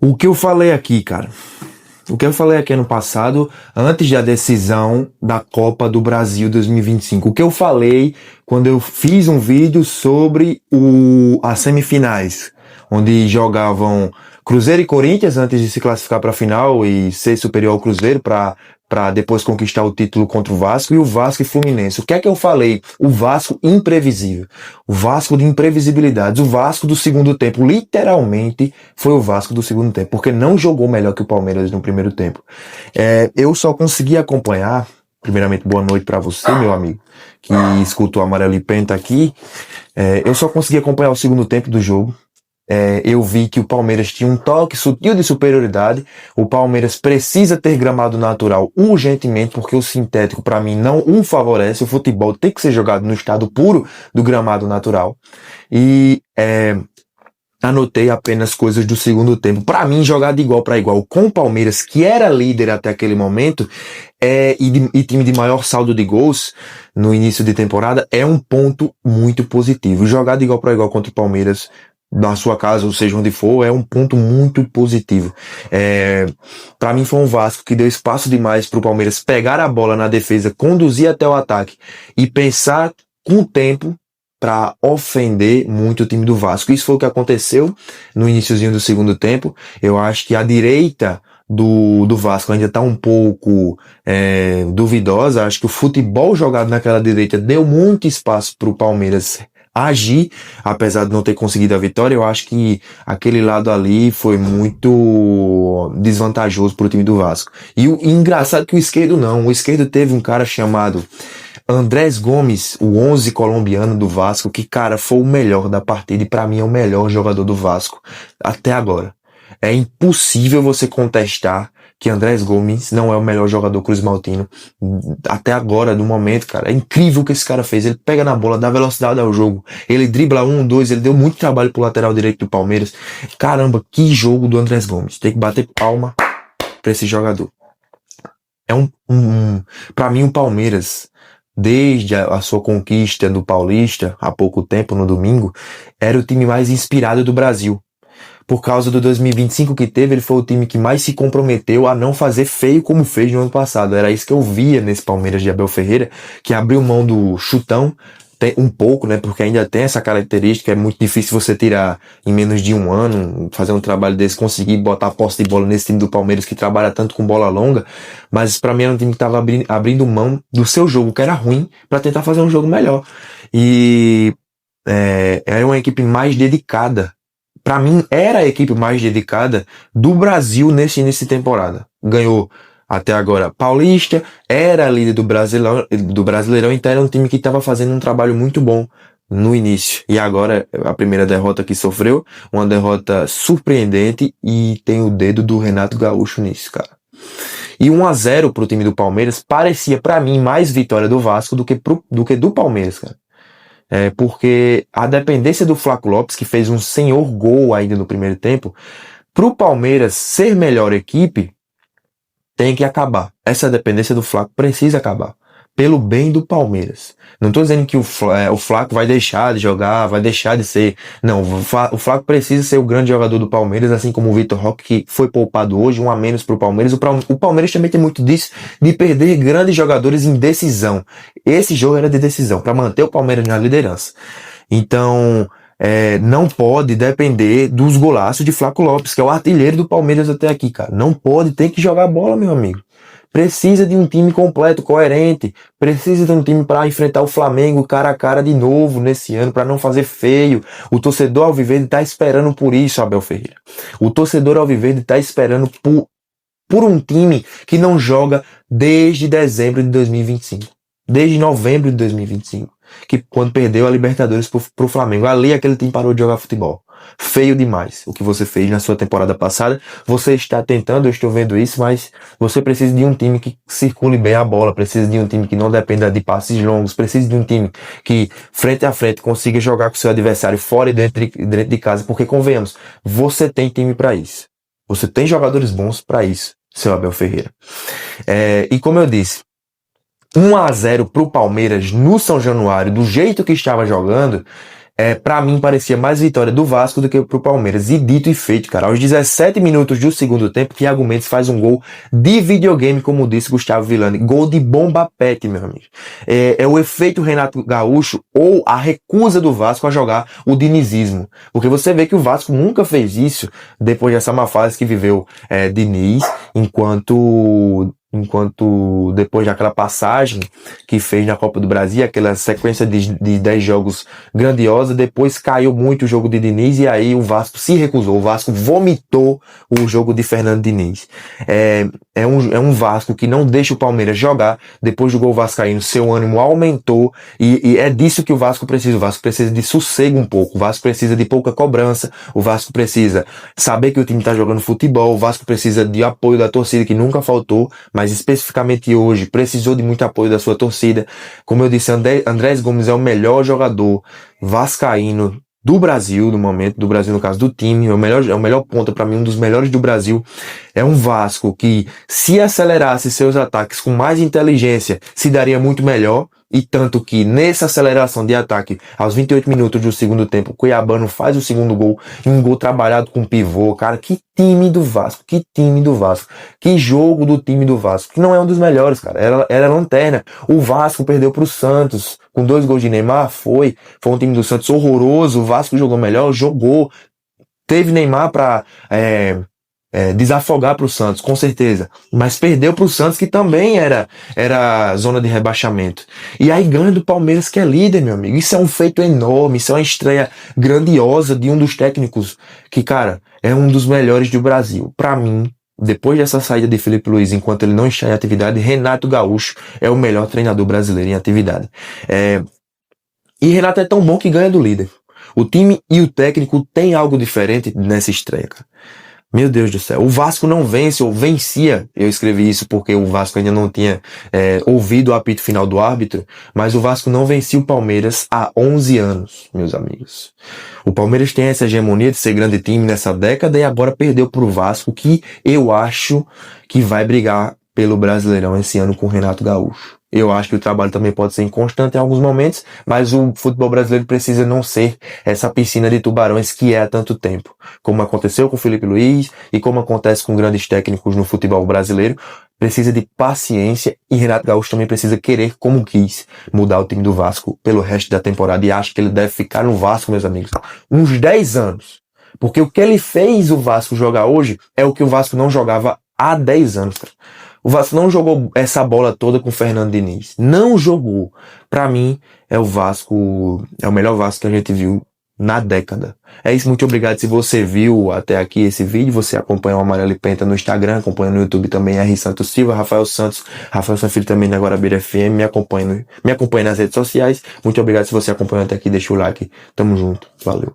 O que eu falei aqui, cara? O que eu falei aqui ano passado, antes da decisão da Copa do Brasil 2025. O que eu falei quando eu fiz um vídeo sobre as semifinais, onde jogavam Cruzeiro e Corinthians antes de se classificar para a final e ser superior ao Cruzeiro para depois conquistar o título contra o Vasco, e o Vasco e Fluminense. O que é que eu falei? O Vasco imprevisível. O Vasco de imprevisibilidades. O Vasco do segundo tempo. Literalmente foi o Vasco do segundo tempo, porque não jogou melhor que o Palmeiras no primeiro tempo. Eu só consegui acompanhar. Primeiramente, boa noite para você, meu amigo, que escutou o Amarelo e Penta aqui. Eu só consegui acompanhar o segundo tempo do jogo. Eu vi que o Palmeiras tinha um toque sutil de superioridade. O Palmeiras precisa ter gramado natural urgentemente, porque o sintético, para mim, não o favorece. O futebol tem que ser jogado no estado puro do gramado natural. E anotei apenas coisas do segundo tempo. Para mim, jogar de igual para igual com o Palmeiras, que era líder até aquele momento, e time de maior saldo de gols no início de temporada, é um ponto muito positivo. Jogar de igual para igual contra o Palmeiras na sua casa, ou seja, onde for, é um ponto muito positivo. Para mim foi um Vasco que deu espaço demais para o Palmeiras pegar a bola na defesa, conduzir até o ataque e pensar com o tempo para ofender muito o time do Vasco. Isso foi o que aconteceu no iniciozinho do segundo tempo. Eu acho que a direita do Vasco ainda está um pouco duvidosa. Acho que o futebol jogado naquela direita deu muito espaço para o Palmeiras agir, apesar de não ter conseguido a vitória. Eu acho que aquele lado ali foi muito desvantajoso para o time do Vasco. E o engraçado que o esquerdo teve um cara chamado Andrés Gomes, o 11 colombiano do Vasco, que, cara, foi o melhor da partida e para mim é o melhor jogador do Vasco até agora. É impossível você contestar que Andrés Gomes não é o melhor jogador cruzmaltino até agora, no momento, cara. É incrível o que esse cara fez. Ele pega na bola, dá velocidade ao jogo. Ele dribla 1, 2, ele deu muito trabalho pro lateral direito do Palmeiras. Caramba, que jogo do Andrés Gomes. Tem que bater palma pra esse jogador. Pra mim, o Palmeiras, desde a sua conquista do Paulista, há pouco tempo, no domingo, era o time mais inspirado do Brasil. Por causa do 2025 que teve, ele foi o time que mais se comprometeu a não fazer feio como fez no ano passado. Era isso que eu via nesse Palmeiras de Abel Ferreira, que abriu mão do chutão, um pouco, né? Porque ainda tem essa característica, é muito difícil você tirar em menos de um ano, fazer um trabalho desse, conseguir botar a posse de bola nesse time do Palmeiras que trabalha tanto com bola longa. Mas pra mim era um time que tava abrindo mão do seu jogo, que era ruim, pra tentar fazer um jogo melhor. E era uma equipe mais dedicada. Pra mim, era a equipe mais dedicada do Brasil nesse início de temporada. Ganhou até agora Paulista, era líder do Brasileirão, então era um time que estava fazendo um trabalho muito bom no início. E agora, a primeira derrota que sofreu, uma derrota surpreendente, e tem o dedo do Renato Gaúcho nisso, cara. E 1-0 pro time do Palmeiras parecia, pra mim, mais vitória do Vasco do que do Palmeiras, cara. Porque a dependência do Flaco Lopes, que fez um senhor gol ainda no primeiro tempo, pro Palmeiras ser melhor equipe, tem que acabar. Essa dependência do Flaco precisa acabar. Pelo bem do Palmeiras. Não tô dizendo que o Flaco vai deixar de jogar, vai deixar de ser. Não, o Flaco precisa ser o grande jogador do Palmeiras, assim como o Vitor Roque, que foi poupado hoje, um a menos pro Palmeiras. O Palmeiras também tem muito disso, de perder grandes jogadores em decisão. Esse jogo era de decisão, para manter o Palmeiras na liderança. Então, não pode depender dos golaços de Flaco Lopes, que é o artilheiro do Palmeiras até aqui, cara. Não pode, tem que jogar bola, meu amigo. Precisa de um time completo, coerente. Precisa de um time para enfrentar o Flamengo cara a cara de novo nesse ano, para não fazer feio. O torcedor alviverde está esperando por isso, Abel Ferreira. O torcedor alviverde está esperando por um time que não joga desde dezembro de 2025. Desde novembro de 2025. Que quando perdeu a Libertadores pro Flamengo. Ali aquele time parou de jogar futebol. Feio demais o que você fez na sua temporada passada. Você está tentando, eu estou vendo isso, mas você precisa de um time que circule bem a bola, precisa de um time que não dependa de passes longos, precisa de um time que frente a frente consiga jogar com seu adversário fora e dentro de casa, porque convenhamos, você tem time para isso. Você tem jogadores bons para isso, seu Abel Ferreira. E como eu disse, 1-0 pro Palmeiras no São Januário, do jeito que estava jogando, Pra mim parecia mais vitória do Vasco do que pro Palmeiras. E dito e feito, cara. Aos 17 minutos do segundo tempo, Thiago Mendes faz um gol de videogame, como disse Gustavo Villani. Gol de bomba pet, meu amigo. É o efeito Renato Gaúcho ou a recusa do Vasco a jogar o dinizismo. Porque você vê que o Vasco nunca fez isso depois dessa má fase que viveu Diniz, enquanto depois daquela passagem que fez na Copa do Brasil, aquela sequência de 10 jogos grandiosa, depois caiu muito o jogo de Diniz e aí o Vasco se recusou, o Vasco vomitou o jogo de Fernando Diniz. É um Vasco que não deixa o Palmeiras jogar. Depois do gol vascaíno, seu ânimo aumentou e é disso que o Vasco precisa. O Vasco precisa de sossego um pouco, o Vasco precisa de pouca cobrança, o Vasco precisa saber que o time está jogando futebol, o Vasco precisa de apoio da torcida, que nunca faltou, mas especificamente hoje precisou de muito apoio da sua torcida. Como eu disse, Andrés Gomes é o melhor jogador vascaíno do Brasil, no momento, do Brasil no caso do time, é o melhor ponta para mim, um dos melhores do Brasil. É um Vasco que, se acelerasse seus ataques com mais inteligência, se daria muito melhor. E tanto que nessa aceleração de ataque, aos 28 minutos do segundo tempo, o Cuiabano faz o segundo gol, e um gol trabalhado com pivô. Cara, que time do Vasco, que time do Vasco, que jogo do time do Vasco, que não é um dos melhores, cara, era lanterna. O Vasco perdeu pro Santos, com 2 gols de Neymar, foi um time do Santos horroroso. O Vasco jogou melhor, teve Neymar pra desafogar pro Santos, com certeza, mas perdeu pro Santos, que também era zona de rebaixamento, e aí ganha do Palmeiras, que é líder, meu amigo. Isso é um feito enorme, isso é uma estreia grandiosa de um dos técnicos que, cara, é um dos melhores do Brasil. Pra mim, depois dessa saída de Felipe Luiz, enquanto ele não está em atividade, Renato Gaúcho é o melhor treinador brasileiro em atividade. E Renato é tão bom que ganha do líder. O time e o técnico têm algo diferente nessa estreia, cara. Meu Deus do céu, o Vasco não vence, ou vencia. Eu escrevi isso porque o Vasco ainda não tinha ouvido o apito final do árbitro, mas o Vasco não vencia o Palmeiras há 11 anos, meus amigos. O Palmeiras tem essa hegemonia de ser grande time nessa década e agora perdeu pro Vasco, que eu acho que vai brigar pelo Brasileirão esse ano com o Renato Gaúcho. Eu acho que o trabalho também pode ser inconstante em alguns momentos, mas o futebol brasileiro precisa não ser essa piscina de tubarões que é há tanto tempo. Como aconteceu com o Felipe Luiz e como acontece com grandes técnicos no futebol brasileiro, precisa de paciência, e Renato Gaúcho também precisa querer, como quis, mudar o time do Vasco pelo resto da temporada, e acho que ele deve ficar no Vasco, meus amigos, uns 10 anos. Porque o que ele fez o Vasco jogar hoje é o que o Vasco não jogava há 10 anos, cara. O Vasco não jogou essa bola toda com o Fernando Diniz. Não jogou. Pra mim, é o melhor Vasco que a gente viu na década. É isso, muito obrigado se você viu até aqui esse vídeo. Você acompanha o Amarelo e Penta no Instagram, acompanha no YouTube também R. Santos Silva, Rafael Sanfilho também na Guarabira FM, me acompanha nas redes sociais. Muito obrigado se você acompanhou até aqui, deixa o like. Tamo junto. Valeu.